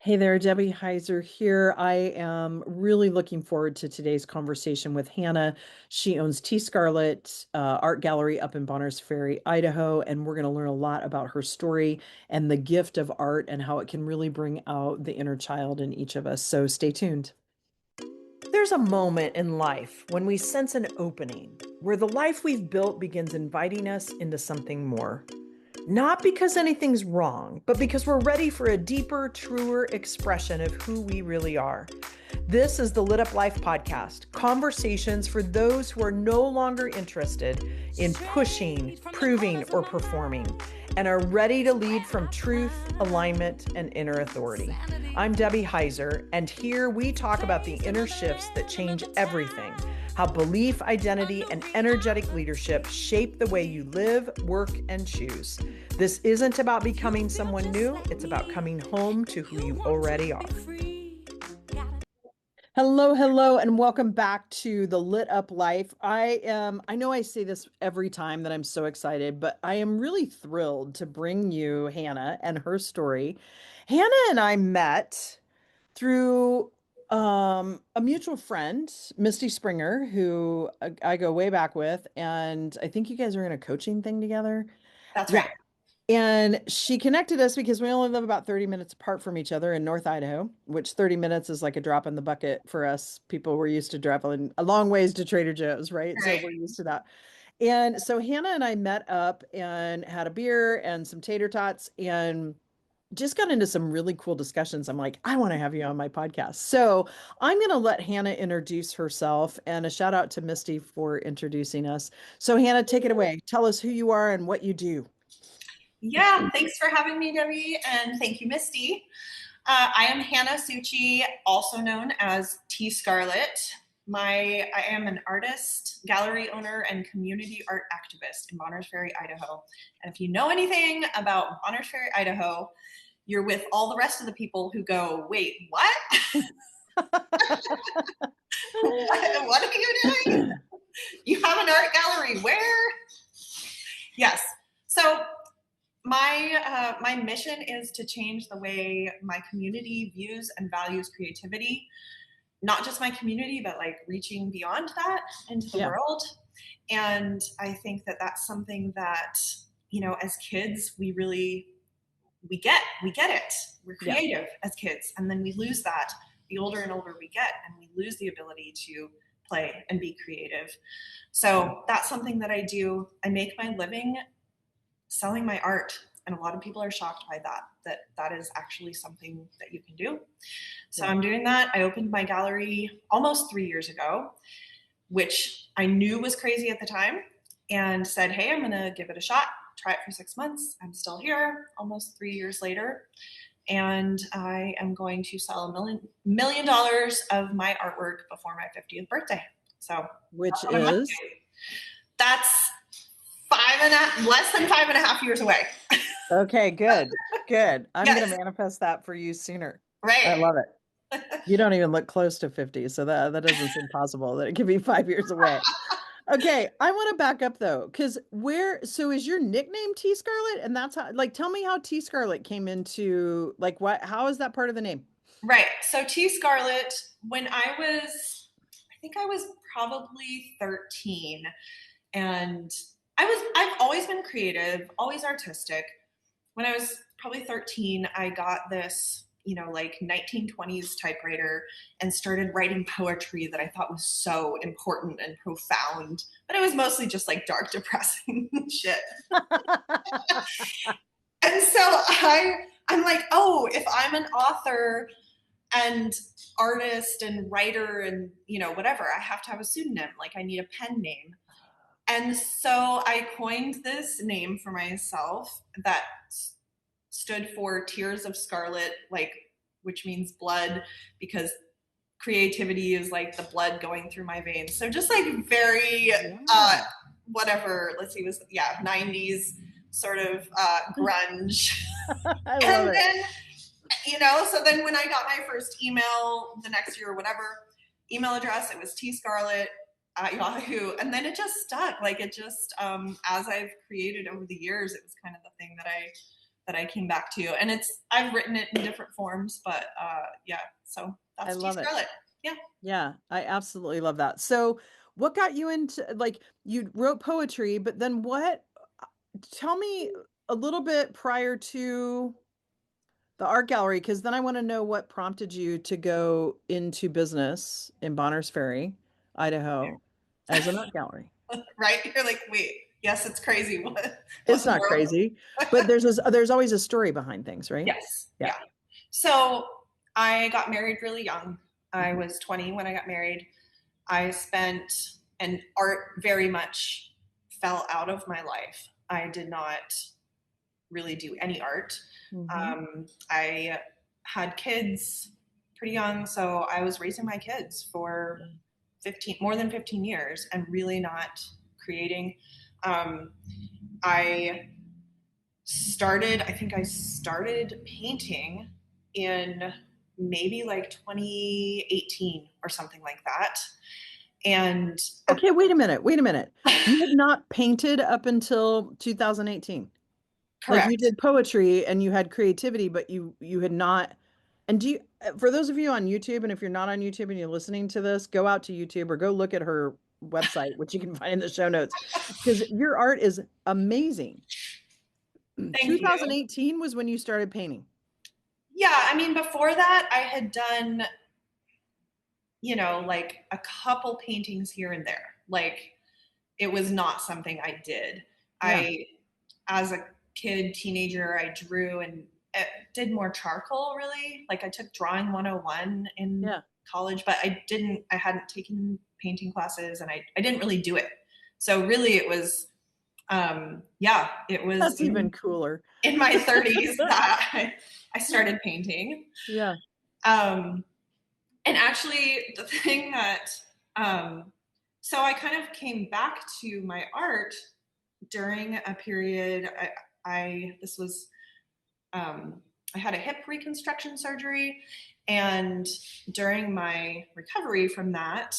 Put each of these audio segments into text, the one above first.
Hey there, Debbie Heiser here. I am really looking forward to today's conversation with Hannah. She owns Tea Scarlet Art Gallery up in Bonners Ferry, Idaho, and we're going to learn a lot about her story and the gift of art and how it can really bring out the inner child in each of us. So stay tuned. There's a moment in life when we sense an opening, where the life we've built begins inviting us into something more. Not because anything's wrong, but because we're ready for a deeper, truer expression of who we really are. This is the Lit Up Life podcast, conversations for those who are no longer interested in pushing, proving, or performing, and are ready to lead from truth, alignment, and inner authority. I'm Debbie Heiser, and here we talk about the inner shifts that change everything, how belief, identity, and energetic leadership shape the way you live, work, and choose. This isn't about becoming someone new, it's about coming home to who you already are. Hello, hello, and welcome back to the Lit Up Life. I know I say this every time that I'm so excited, but I am really thrilled to bring you Hannah and her story. Hannah and I met through a mutual friend, Misty Springer, who I go way back with, and I think you guys are in a coaching thing together. That's Yeah. right. And she connected us because we only live about 30 minutes apart from each other in North Idaho, which 30 minutes is like a drop in the bucket for us. People were used to traveling a long ways to Trader Joe's, right? So Right. we're used to that. And so Hannah and I met up and had a beer and some tater tots and just got into some really cool discussions. I'm like, I want to have you on my podcast. So I'm going to let Hannah introduce herself, and a shout out to Misty for introducing us. So, Hannah, take it away. Tell us who you are and what you do. Yeah, thanks for having me, Debbie, and thank you, Misty. I am Hannah Sucsy, also known as Tea Scarlet. I am an artist, gallery owner, and community art activist in Bonners Ferry, Idaho. And if you know anything about Bonners Ferry, Idaho, you're with all the rest of the people who go, wait, what? What are you doing? You have an art gallery where? Yes. So my mission is to change the way my community views and values creativity. Not just my community, but like reaching beyond that into the Yeah, world. And I think that that's something that, as kids, we get it. We're yeah, creative as kids, and then we lose that the older and older we get, and we lose the ability to play and be creative. yeah, So that's something that I do. I make my living selling my art, and a lot of people are shocked by that is actually something that you can do. So yeah. I'm doing that. I opened my gallery almost 3 years ago, which I knew was crazy at the time, and said, hey, I'm gonna give it a shot, try it for 6 months. I'm still here almost 3 years later, and I am going to sell $1 million of my artwork before my 50th birthday. So Which that's what I'm up is to. That's less than 5.5 years away. okay, good, good. I'm going to Yes, manifest that for you sooner. I right. love it. You don't even look close to 50, so that doesn't seem possible that it could be 5 years away. Okay, I want to back up though, because so is your nickname Tea Scarlet? And that's how, like, tell me how Tea Scarlet came into, like, how is that part of the name? Right. So Tea Scarlet, I think I was probably 13, and I've always been creative, always artistic. When I was probably 13, I got this, like 1920s typewriter and started writing poetry that I thought was so important and profound, but it was mostly just like dark, depressing shit. And so I'm like, oh, if I'm an author and artist and writer and whatever, I have to have a pseudonym. Like I need a pen name. And so I coined this name for myself that stood for Tears of Scarlet, like which means blood, because creativity is like the blood going through my veins. So just like very Yeah. whatever, let's see, was 90s sort of grunge. I love And it. then so then when I got my first email the next year or whatever, email address, it was tscarlet at Yahoo. And then it just stuck. Like it just, as I've created over the years, it was kind of the thing that I that I came back to. And I've written it in different forms, but yeah, so I that's Tea love it. Scarlet. Yeah. Yeah, I absolutely love that. So, what got you into like you wrote poetry, but then what? Tell me a little bit prior to the art gallery, because then I want to know what prompted you to go into business in Bonners Ferry, Idaho, as an art gallery. Right? You're like, wait, yes, it's crazy. What It's in the not world? crazy, but there's always a story behind things, right? Yes. Yeah. Yeah. So I got married really young. I was 20 when I got married. I spent, and art very much fell out of my life. I did not really do any art. Hmm. I had kids pretty young, so I was raising my kids for 15, more than 15 years and really not creating. Um, I I think I started painting in maybe like 2018 or something like that. And Okay, wait a minute. Wait a minute. You had not painted up until 2018. Like you correct. did poetry and you had creativity, but you had not. And do you, for those of you on YouTube, and if you're not on YouTube and you're listening to this, go out to YouTube or go look at her website, which you can find in the show notes, because your art is amazing. Thank you. 2018 was when you started painting. Yeah, I mean, before that, I had done, like a couple paintings here and there. Like it was not something I did. Yeah, As a kid, teenager, I drew and did more charcoal really. Like I took drawing 101 in yeah. college, but I hadn't taken painting classes and I didn't really do it. So really it was, yeah, it was That's even cooler. in my 30s that I started painting. Yeah. Um, and actually, the thing that, um, so I kind of came back to my art during a period. This was, I had a hip reconstruction surgery, and during my recovery from that,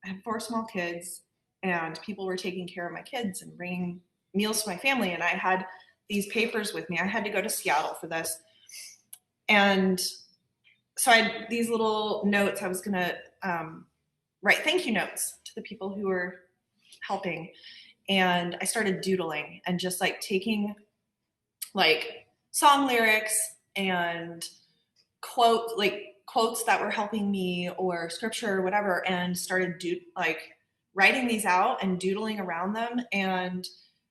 I had 4 small kids, and people were taking care of my kids and bringing meals to my family. And I had these papers with me. I had to go to Seattle for this, and so I had these little notes. I was gonna write thank you notes to the people who were helping, and I started doodling and just like taking like song lyrics and quotes that were helping me or scripture or whatever, and started like writing these out and doodling around them, and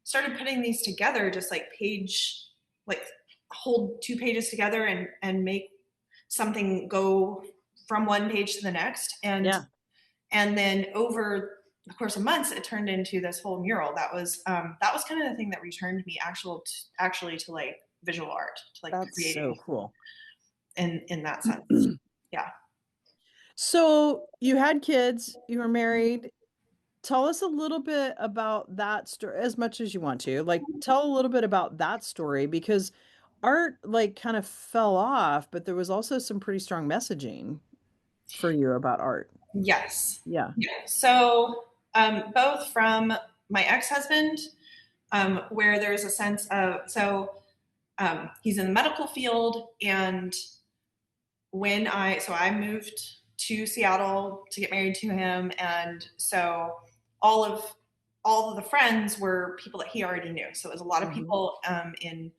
started putting these together, just like like hold 2 pages together and make something go from one page to the next. Yeah. And then over the course of months, it turned into this whole mural. That was kind of the thing that returned me actually to like visual art, to like That's so creating cool. in that sense. Yeah. So you had kids, you were married. Tell us a little bit about that story as much as you want to. Like, tell a little bit about that story because art, like, kind of fell off, but there was also some pretty strong messaging for you about art. Yes. Yeah. Yeah. So both from my ex-husband, where there's a sense of he's in the medical field, and I moved to Seattle to get married to him, and so all of all of the friends were people that he already knew. So it was a lot of Hmm. people in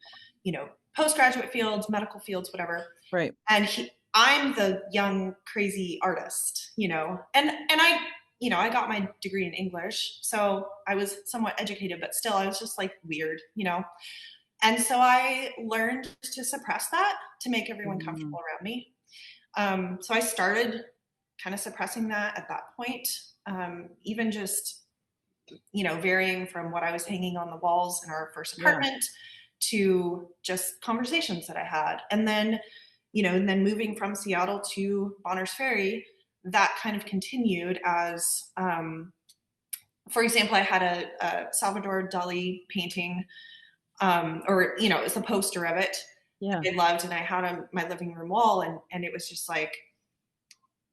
postgraduate fields, medical fields, whatever. Right. And I'm the young crazy artist, and I got my degree in English, so I was somewhat educated, but still I was just like weird. And so I learned to suppress that to make everyone Mhm. comfortable around me. So I started kind of suppressing that at that point, even just, varying from what I was hanging on the walls in our first Yeah. apartment to just conversations that I had. And then moving from Seattle to Bonners Ferry, that kind of continued as, for example, I had a Salvador Dali painting, or, it was a poster of it Yeah. I loved, and I had on my living room wall, and it was just like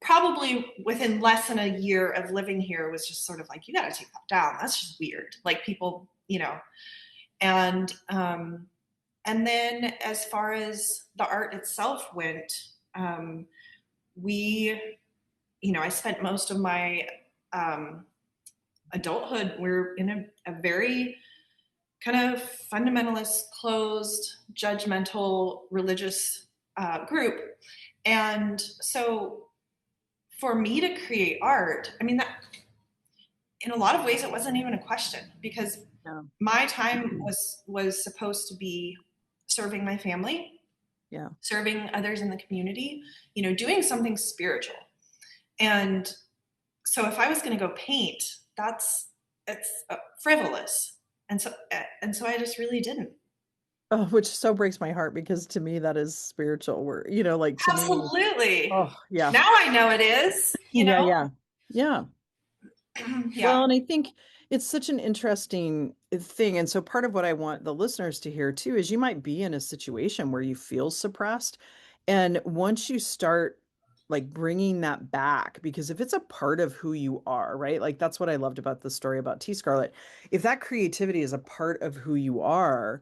probably within less than a year of living here was just sort of like, you got to take that down. That's just weird. Like people. And And then as far as the art itself went, we, I spent most of my um, adulthood, we're in a very kind of fundamentalist, closed, judgmental, religious group. And so for me to create art, I mean, that in a lot of ways, it wasn't even a question because Yeah. my time was supposed to be serving my family, Yeah. serving others in the community, doing something spiritual. And so if I was going to go paint, it's frivolous. And so I just really didn't. Oh, which so breaks my heart because to me that is spiritual work. Like to me, Absolutely. oh yeah. Now I know it is, Yeah, yeah. Yeah. yeah. Well, and I think it's such an interesting thing. And so part of what I want the listeners to hear too is you might be in a situation where you feel suppressed. And once you start like bringing that back, because if it's a part of who you are, right? Like that's what I loved about the story about Tea Scarlet. If that creativity is a part of who you are,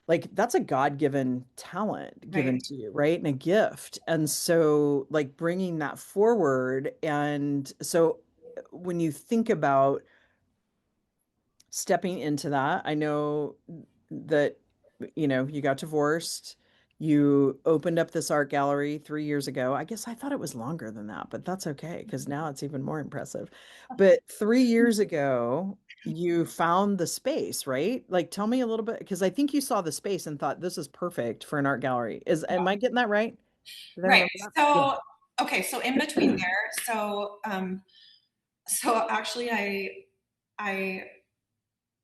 like that's a God-given talent given Right. to you, right? And a gift. And so like bringing that forward. And so when you think about stepping into that, I know that, you got divorced. You opened up this art gallery 3 years ago. I guess I thought it was longer than that, but that's okay because now it's even more impressive. But 3 years ago, you found the space, right? Like, tell me a little bit, because I think you saw the space and thought this is perfect for an art gallery. Am I getting that right? Did I Right. remember that? Yeah. So, okay. So in between there, so actually I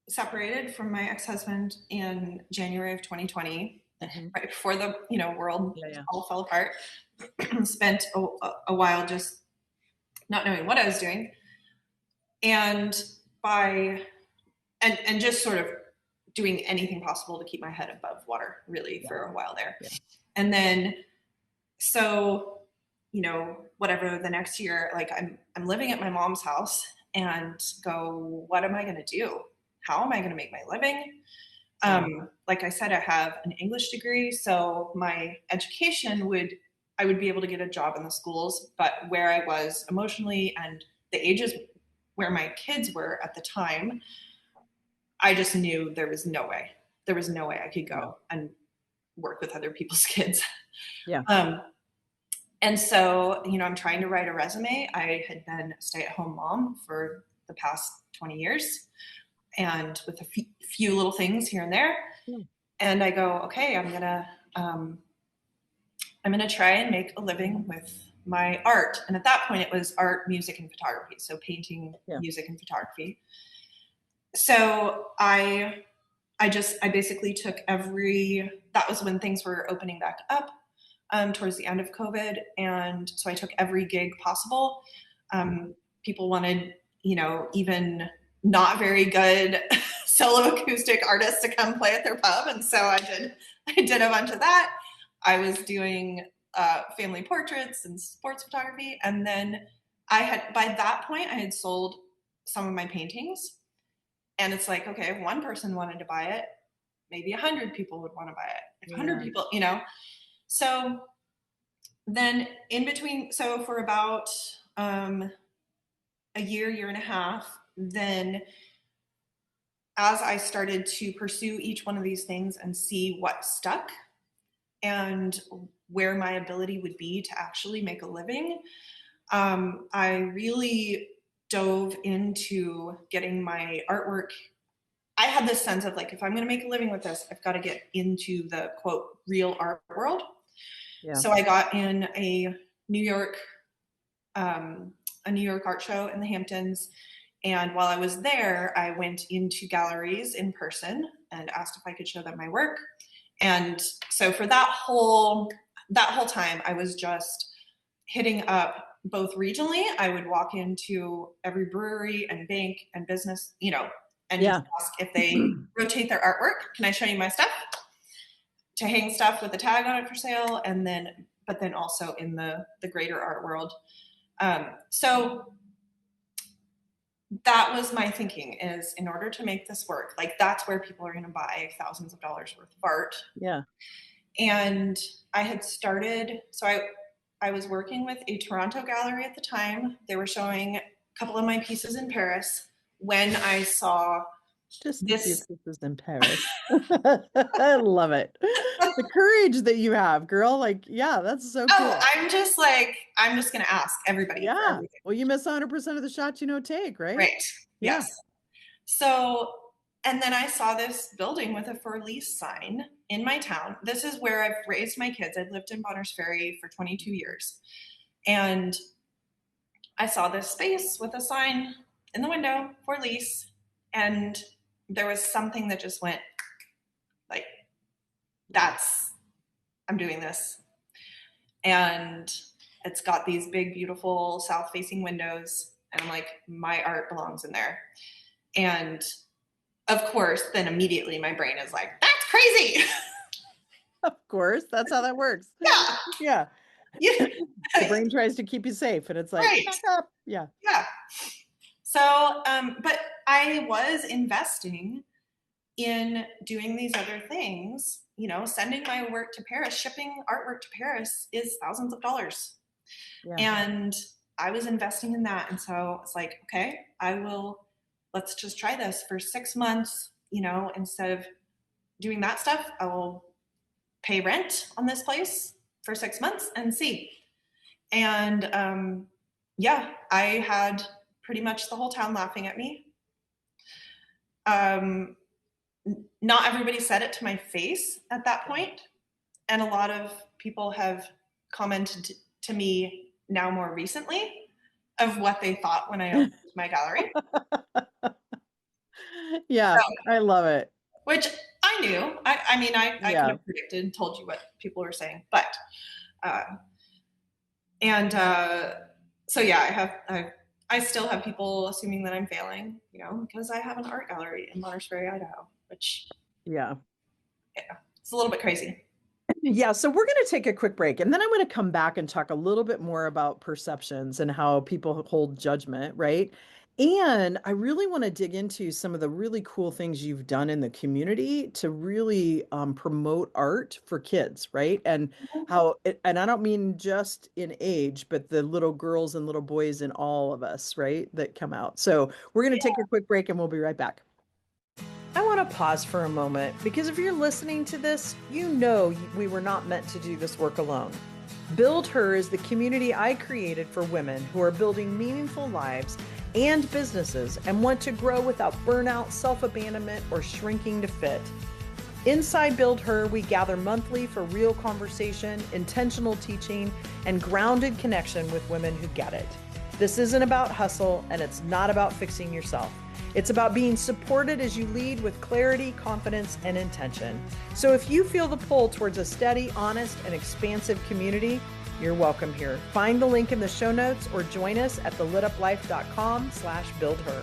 separated from my ex-husband in January of 2020, Hmm. right before the, world Yeah, yeah. all fell apart. Spent a while just not knowing what I was doing. And by, and just sort of doing anything possible to keep my head above water, really, Yeah. for a while there. Yeah. And then, so, whatever the next year, like I'm living at my mom's house and go, what am I going to do? How am I going to make my living? Yeah. Like I said, I have an English degree, so my education I would be able to get a job in the schools, but where I was emotionally and the ages where my kids were at the time, I just knew there was no way. There was no way I could Yeah. go and work with other people's kids. Yeah. Um, and so, I'm trying to write a resume. I had been a stay-at-home mom for the past 20 years and with a few little things here and there. Yeah. And I go, okay, um, I'm gonna try and make a living with my art. And at that point, it was art, music, and photography. So painting, Yeah. music, and photography. So I basically took that was when things were opening back up towards the end of COVID. And so I took every gig possible. People wanted, even not very good solo acoustic artists to come play at their pub. And so I did a bunch of that. I was doing family portraits and sports photography. And then by that point, I had sold some of my paintings. And it's like, okay, if one person wanted to buy it, maybe 100 people would want to buy it. If 100 Yeah. people, So then in between, so for about a year and a half, then as I started to pursue each one of these things and see what stuck and where my ability would be to actually make a living, I really dove into getting my artwork. I had this sense of like, if I'm going to make a living with this, I've got to get into the quote real art world. Yeah. So I got in New York, a New York art show in the Hamptons. And while I was there, I went into galleries in person and asked if I could show them my work. And so for that whole time, I was just hitting up both regionally. I would walk into every brewery and bank and business, and just Yeah. ask if they rotate their artwork. Can I show you my stuff? To hang stuff with a tag on it for sale, but then also in the greater art world. So that was my thinking, is in order to make this work, like that's where people are going to buy thousands of dollars worth of art. Yeah. And I had started, so I was working with a Toronto gallery at the time. They were showing a couple of my pieces in Paris when I saw Just a few this. pieces in Paris. I love it. The courage that you have, girl. Like, yeah, that's so Oh, cool. I'm just like, I'm just going to ask everybody for Yeah. everything. Well, you miss 100% of the shots you don't take, right? Right. Yeah. Yes. So, and then I saw this building with a for lease sign in my town. This is where I've raised my kids. I've lived in Bonners Ferry for 22 years. And I saw this space with a sign in the window for lease. And there was something that just went like, that's, I'm doing this. And it's got these big, beautiful south facing windows. And I'm like, my art belongs in there. And of course, then immediately my brain is like, that's crazy. Of course. That's how that works. Yeah. Yeah. Yeah. The brain tries to keep you safe and it's like, Right. back up. Yeah. Yeah. So, but I was investing in doing these other things. You know, sending my work to Paris, shipping artwork to Paris is thousands of dollars. Yeah. And I was investing in that. And so it's like, okay, let's just try this for 6 months. You know, instead of doing that stuff, I will pay rent on this place for 6 months and see. And yeah, I had pretty much the whole town laughing at me. Um, Not everybody said it to my face at that point, and a lot of people have commented to me now more recently of what they thought when I opened my gallery. Yeah. So, I love it. which I knew. I mean, I could Yeah. have predicted and told you what people were saying, but uh, and so yeah, I still have people assuming that I'm failing, you know, because I have an art gallery in Bonners Ferry, Idaho, which Yeah. yeah, it's a little bit crazy. Yeah, so we're going to take a quick break and then I'm going to come back and talk a little bit more about perceptions and how people hold judgment, right? And I really want to dig into some of the really cool things you've done in the community to really promote art for kids, right? And and I don't mean just in age, but the little girls and little boys in all of us, right, that come out. So we're going to take a quick break and we'll be right back. I want to pause for a moment because if you're listening to this, you know we were not meant to do this work alone. Build Her is the community I created for women who are building meaningful lives and businesses and want to grow without burnout, self-abandonment, or shrinking to fit. Inside Build Her, we gather monthly for real conversation, intentional teaching, and grounded connection with women who get it. This isn't about hustle, and it's not about fixing yourself. It's about being supported as you lead with clarity, confidence, and intention. So if you feel the pull towards a steady, honest, and expansive community, you're welcome here. Find the link in the show notes or join us at thelituplife.com/buildher.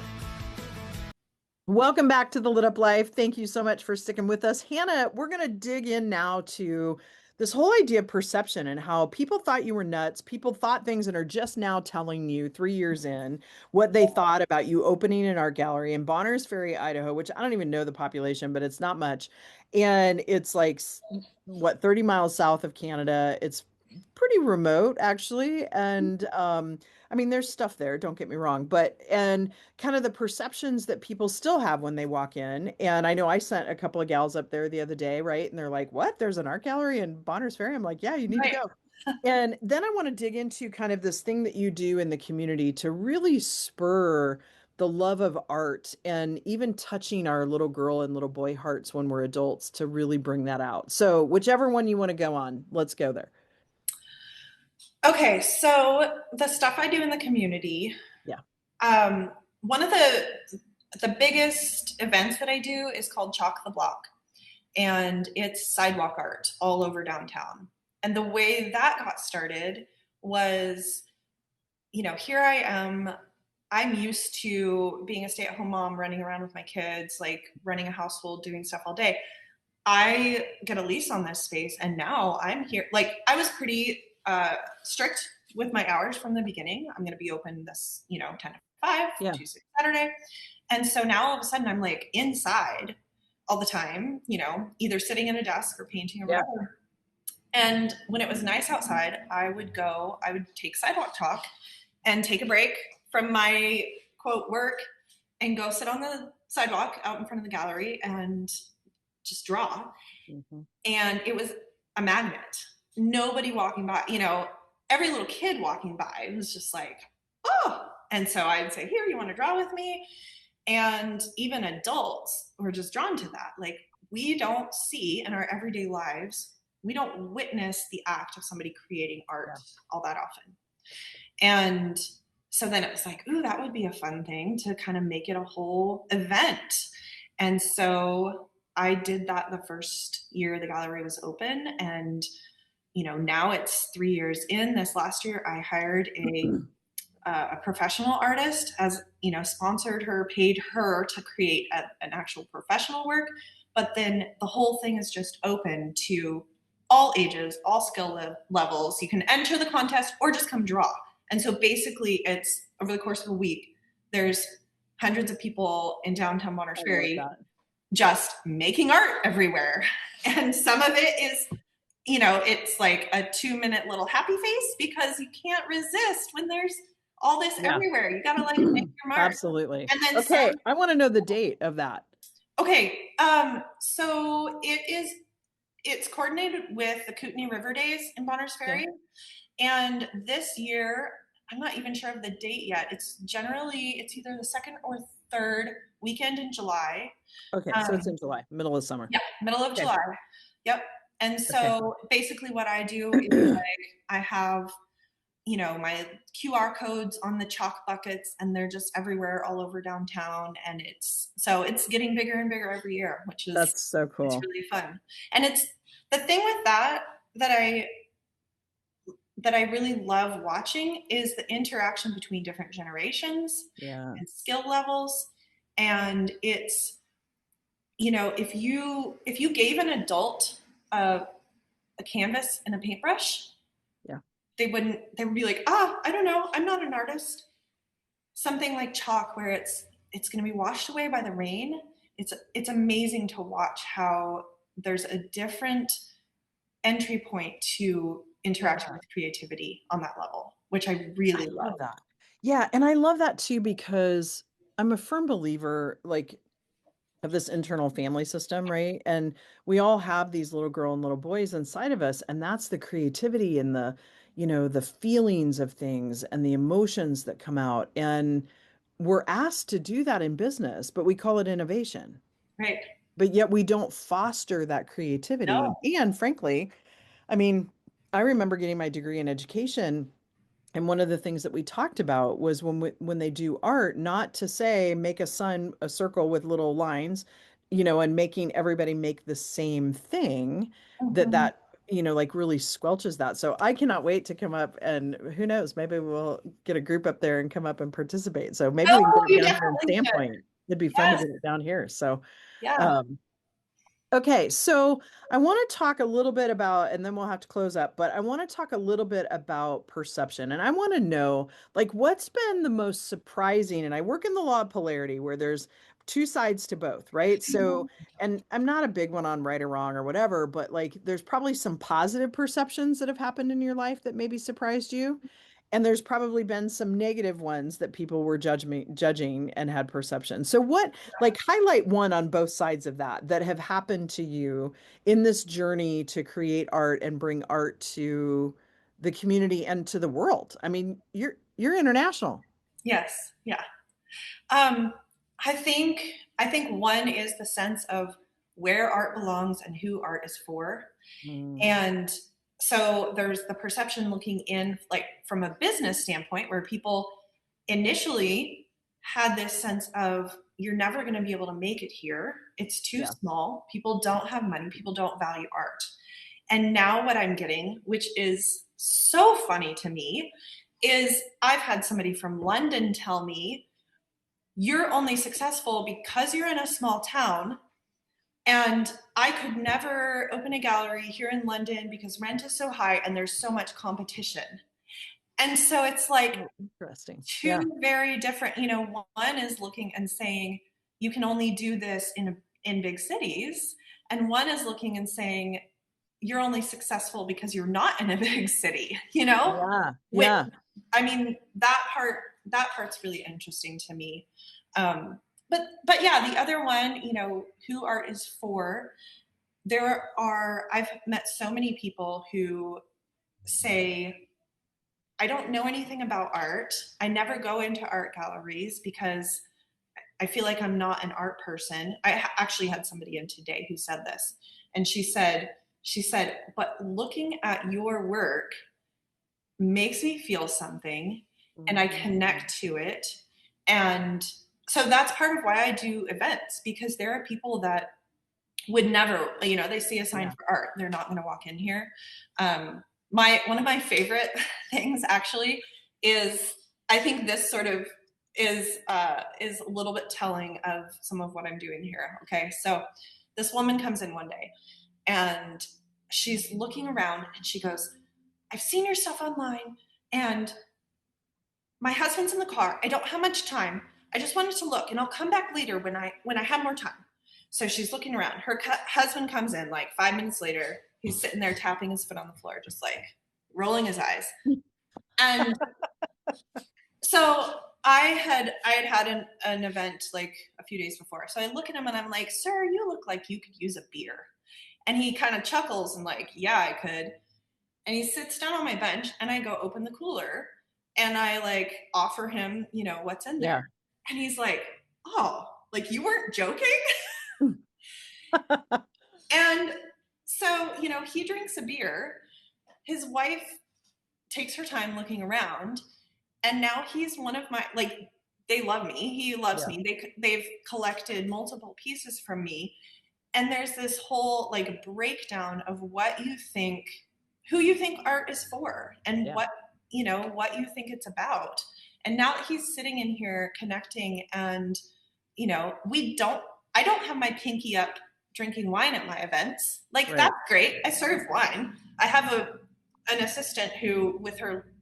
Welcome back to The Lit Up Life. Thank you so much for sticking with us. Hannah, we're going to dig in now to this whole idea of perception and how people thought you were nuts. People thought things and are just now telling you 3 years in what they thought about you opening an art gallery in Bonners Ferry, Idaho, which I don't even know the population, but it's not much. And it's like, what, 30 miles south of Canada. It's pretty remote, actually. And I mean, there's stuff there, don't get me wrong, but and kind of the perceptions that people still have when they walk in. And I know I sent a couple of gals up there the other day, right? And they're like, what? There's an art gallery in Bonners Ferry? I'm like, yeah, you need to Right. go. And then I want to dig into kind of this thing that you do in the community to really spur the love of art and even touching our little girl and little boy hearts when we're adults to really bring that out. So, whichever one you want to go on, let's go there. Okay, so the stuff I do in the community, Yeah. um, one of the biggest events that I do is called Chalk the Block, and it's sidewalk art all over downtown. And the way that got started was, you know, here I am. I'm used to being a stay-at-home mom, running around with my kids, like running a household, doing stuff all day. I get a lease on this space, and now I'm here. Like I was pretty strict with my hours from the beginning. I'm going to be open this, 10 to 5, Yeah. Tuesday, Saturday. And so now all of a sudden I'm like inside all the time, either sitting in a desk or painting or Yeah. whatever. And when it was nice outside, I would take sidewalk talk and take a break from my quote work and go sit on the sidewalk out in front of the gallery and just draw. Mm-hmm. And it was a magnet. Nobody walking by, every little kid walking by was just like, oh. And so I'd say, here, you want to draw with me? And even adults were just drawn to that. Like, we don't see in our everyday lives, we don't witness the act of somebody creating art all that often. And so then it was like, ooh, that would be a fun thing to kind of make it a whole event. And so I did that the first year the gallery was open. And, now it's 3 years in. This last year, I hired a professional artist, as, sponsored her, paid her to create an actual professional work. But then the whole thing is just open to all ages, all skill levels. You can enter the contest or just come draw. And so basically it's over the course of a week, there's hundreds of people in downtown Bonners Ferry just making art everywhere. And some of it is, it's like a 2-minute little happy face because you can't resist when there's all this everywhere. You got to like make your mark. Absolutely. And then okay. I want to know the date of that. Okay. So it's coordinated with the Kootenai River Days in Bonners Ferry. Okay. And this year, I'm not even sure of the date yet. It's either the second or third weekend in July. Okay, so it's in July, middle of summer. Yeah, middle of July. Yep. And so basically what I do is like I have, my QR codes on the chalk buckets, and they're just everywhere all over downtown. And it's getting bigger and bigger every year, which is that's so cool. It's really fun. And it's the thing with that I really love watching is the interaction between different generations and skill levels. And it's, if you gave an adult a canvas and a paintbrush, they would be like, I don't know, I'm not an artist. Something like chalk, where it's going to be washed away by the rain. It's amazing to watch how there's a different entry point to interacting with creativity on that level, which I really love that. Yeah, and I love that too, because I'm a firm believer, like, of this internal family system, right? And we all have these little girl and little boys inside of us, and that's the creativity and the, the feelings of things and the emotions that come out. And we're asked to do that in business, but we call it innovation. Right. But yet we don't foster that creativity. No. And frankly, I mean, I remember getting my degree in education, and one of the things that we talked about was when they do art, not to say make a circle with little lines, and making everybody make the same thing, that like really squelches that. So I cannot wait to come up, and who knows, maybe we'll get a group up there and come up and participate. So maybe we can get it down here in Sandpoint. It'd be fun to get it down here. So okay, so I want to talk a little bit about, and then we'll have to close up, but I want to talk a little bit about perception. And I want to know, like, what's been the most surprising? And I work in the law of polarity, where there's two sides to both, right? So, and I'm not a big one on right or wrong or whatever, but like, there's probably some positive perceptions that have happened in your life that maybe surprised you. And there's probably been some negative ones that people were judging and had perception. So like, highlight one on both sides of that have happened to you in this journey to create art and bring art to the community and to the world. I mean, you're international. Yes. Yeah. I think one is the sense of where art belongs and who art is for. And so there's the perception looking in, like, from a business standpoint, where people initially had this sense of, you're never going to be able to make it here. It's too small. People don't have money. People don't value art. And now what I'm getting, which is so funny to me, is I've had somebody from London tell me, you're only successful because you're in a small town. And I could never open a gallery here in London because rent is so high and there's so much competition. And so it's like Oh, interesting. two Yeah. very different, you know, one is looking and saying you can only do this in big cities, and one is looking and saying you're only successful because you're not in a big city, you know? Yeah. Which, Yeah. I mean, that part's really interesting to me. But yeah, the other one, you know, who art is for. I've met so many people who say, I don't know anything about art. I never go into art galleries because I feel like I'm not an art person. Actually had somebody in today who said this, and she said, but looking at your work makes me feel something, and I Mhm. connect to it, and so that's part of why I do events, because there are people that would never, you know, they see a sign Yeah. for art, they're not going to walk in here. My one of my favorite things actually is, I think this sort of is a little bit telling of some of what I'm doing here. Okay, so this woman comes in one day and she's looking around and she goes, I've seen your stuff online and my husband's in the car. I don't have much time. I just wanted to look and I'll come back later when I have more time. So she's looking around. Her husband comes in like 5 minutes later. He's sitting there tapping his foot on the floor, just like rolling his eyes. And so I had an event like a few days before. So I look at him and I'm like, sir, you look like you could use a beer. And he kind of chuckles and like, yeah, I could. And he sits down on my bench and I go open the cooler and I like offer him, you know, what's in there. Yeah. And he's like, oh, like you weren't joking? And so, you know, he drinks a beer. His wife takes her time looking around. And now he's one of my, like, they love me. He loves Yeah. me. They've collected multiple pieces from me. And there's this whole like breakdown of what you think, who you think art is for, and Yeah. what you think it's about. And now that he's sitting in here connecting, and I don't have my pinky up drinking wine at my events. Like Right. that's great, I serve wine. I have an assistant who, with her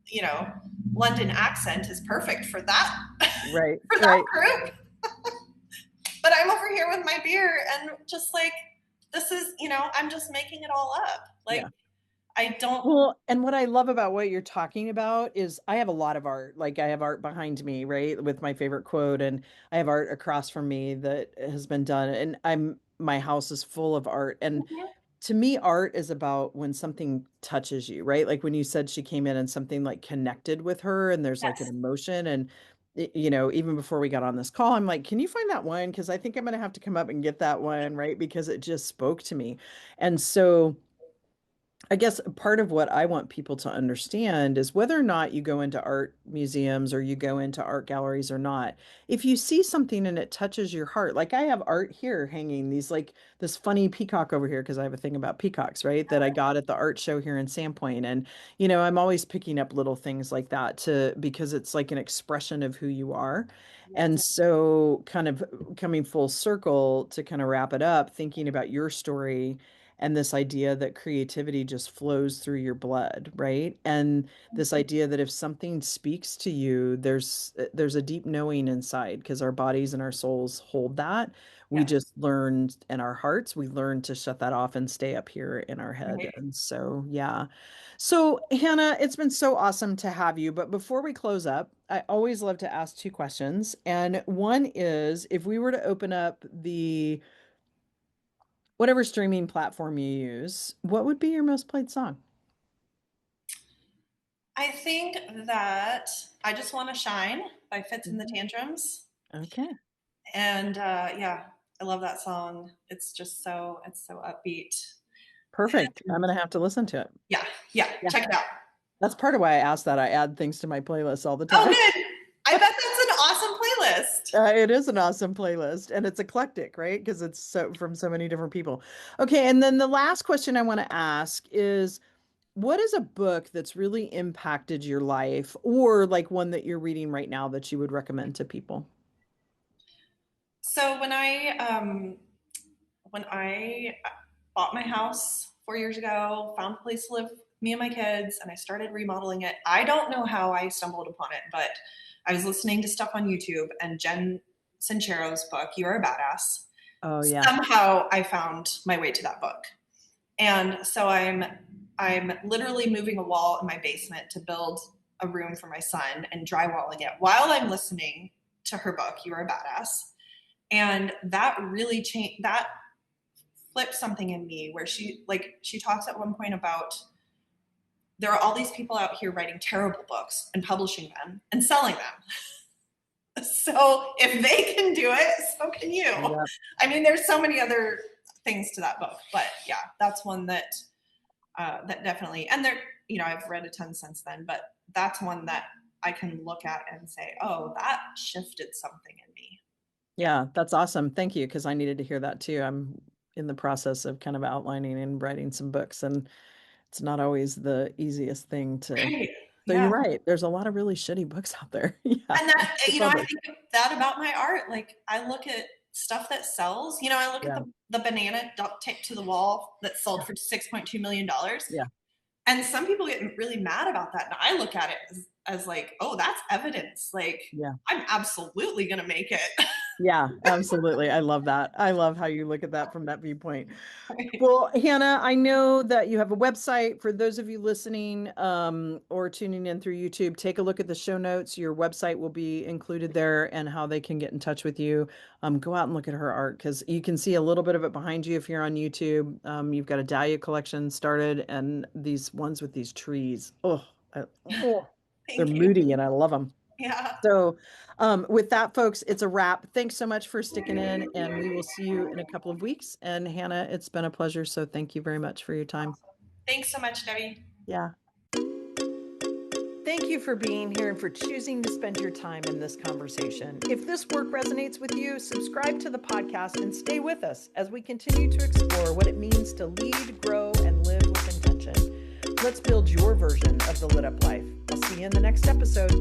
London accent, is perfect for that Right. for that Right. group. But I'm over here with my beer and just like, this is, I'm just making it all up. Like, Yeah. I don't, Well, and what I love about what you're talking about is I have a lot of art. Like I have art behind me, right, with my favorite quote, and I have art across from me that has been done. And my house is full of art. And to me, art is about when something touches you, right? Like when you said she came in and something like connected with her, and there's like an yes, emotion. And even before we got on this call, I'm like, can you find that one? Because I think I'm gonna have to come up and get that one, right? Because it just spoke to me. And so I guess part of what I want people to understand is whether or not you go into art museums or you go into art galleries or not, if you see something and it touches your heart, like I have art here hanging, these like this funny peacock over here, because I have a thing about peacocks, right? That I got at the art show here in Sandpoint. And, I'm always picking up little things like that because it's like an expression of who you are. And yes, so, kind of coming full circle to kind of wrap it up, thinking about your story and this idea that creativity just flows through your blood, right? And this idea that if something speaks to you, there's a deep knowing inside because our bodies and our souls hold that. We yes, just learned in our hearts, we learned to shut that off and stay up here in our head. right. And so, yeah. So, Hannah, it's been so awesome to have you. But before we close up, I always love to ask two questions. And one is if we were to open up the whatever streaming platform you use, what would be your most played song? I think that I Just Want to Shine by Fits and the Mhm. Tantrums. Okay, And yeah, I love that song. It's so upbeat. perfect. I'm And gonna have to listen to it. yeah, yeah, Yeah, check it out. that's part of why I asked that. I add things to my playlist all the Oh, time. good. I bet that's an awesome playlist. It is an awesome playlist and it's eclectic, right? Because it's so from so many different people. Okay, and then the last question I want to ask is what is a book that's really impacted your life or like one that you're reading right now that you would recommend to people? So when I bought my house 4 years ago, found a place to live me and my kids, and I started remodeling it. I don't know how I stumbled upon it, but I was listening to stuff on YouTube, and Jen Sincero's book, You Are a Badass. Oh yeah. Somehow I found my way to that book. And so I'm literally moving a wall in my basement to build a room for my son and drywalling it while I'm listening to her book, You Are a Badass. And that really changed, that flipped something in me where she talks at one point about there are all these people out here writing terrible books and publishing them and selling them. So if they can do it, so can you. Yeah. I mean, there's so many other things to that book, but yeah, that's one that that definitely, and there, I've read a ton since then, but that's one that I can look at and say, oh, that shifted something in me. Yeah, that's awesome. Thank you, because I needed to hear that too. I'm in the process of kind of outlining and writing some books, and it's not always the easiest thing to. Right. So you're Yeah. right. There's a lot of really shitty books out there. Yeah. And that, to I publish. think that about my art. Like, I look at stuff that sells. I look at Yeah. the banana duct taped to the wall that sold for $6.2 million. Yeah. And some people get really mad about that. And I look at it as like, oh, that's evidence. Like, Yeah. I'm absolutely going to make it. Yeah, absolutely. I love that. I love how you look at that from that viewpoint. Well, Hannah, I know that you have a website. For those of you listening or tuning in through YouTube, take a look at the show notes. Your website will be included there and how they can get in touch with you. Go out and look at her art, because you can see a little bit of it behind you if you're on YouTube. You've got a dahlia collection started, and these ones with these trees. Oh, they're Thank you. moody and I love them. Yeah. So with that, folks, it's a wrap. Thanks so much for sticking in, and we will see you in a couple of weeks. And Hannah, it's been a pleasure. So thank you very much for your time. Awesome. Thanks so much, Debbie. Yeah. Thank you for being here and for choosing to spend your time in this conversation. If this work resonates with you, subscribe to the podcast and stay with us as we continue to explore what it means to lead, grow, and live with intention. Let's build your version of the lit up life. I'll see you in the next episode.